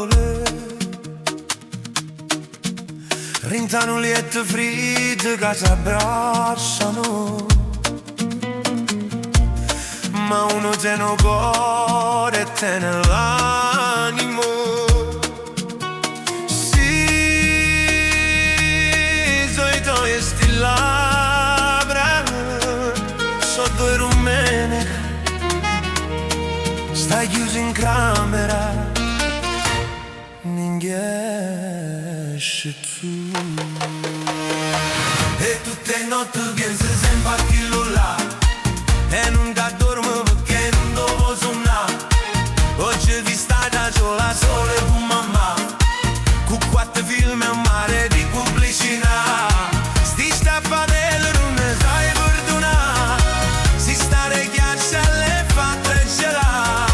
parole, rintano liette fritte che si abbracciano, ma uno tiene il cuore e tiene l'animo. Sì, sono i tuoi sti labbra, sono due rumene, stai chiuso in camera, non esci tu. E tutte le notti pensi sempre a quello là, e non ti dormo perché non devo suonare. Oggi vi stai da sola, sola con mamma, con 4 film a mare di pubblicità. Sti staffatelle non ne sai perdonare, si stare ghiaccia alle fatte gelà.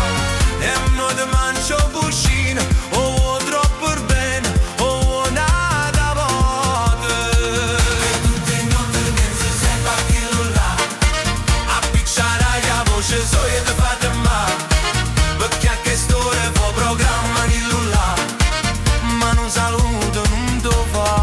E non ti mangio cucina, o troppo bene, o nada volte. E tutte le notti pensi sempre a quello là, a picciare la voce so io ti fate male, perché a che storia fa programma di lulla, ma non saluto non ti fa.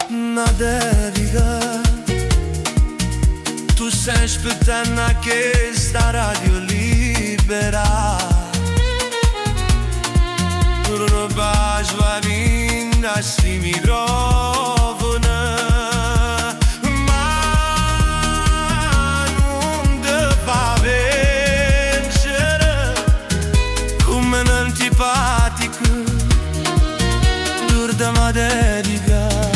Una dedica, tu stai aspettando che sta radio libera, non baci va vinda sti microfoni, ma non ti fa vincere come un antipatico, dur da ma dedica.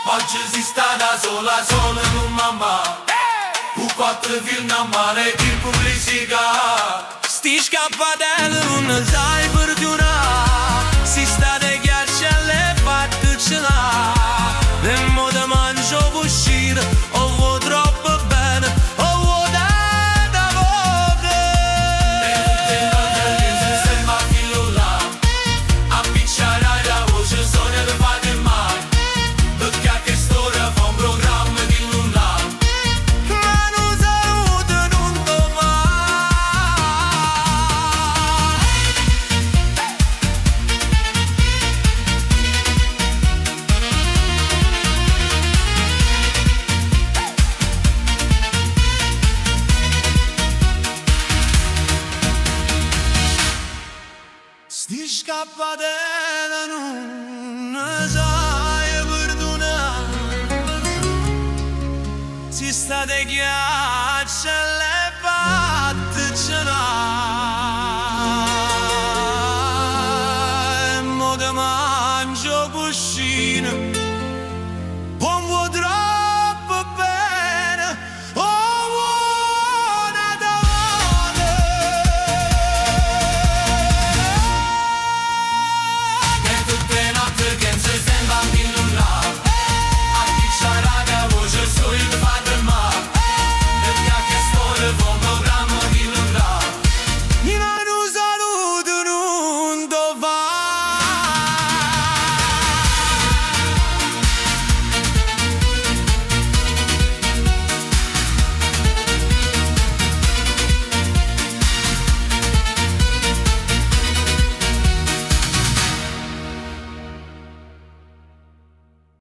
Oggi si sta da sola, sola con mamma, con 4 film a mare di pubblicità. Sti scappatelli non ne sai perdonare, si sta de ghiaccia alle fatte ce l'ha. E mo te mangio uscire, o vuoi troppo bene, o vuoi da volte. E tutte notte pensi sempre a quello là, a picciare la voce sogna di fare male, perché a che storia fa un programma di nulla, ma non saluto non ti fa. Sti scappatelli non ne sai perdonare, si sta de ghiaccia alle fatte ce l'ha. E mo te mangio cuscino,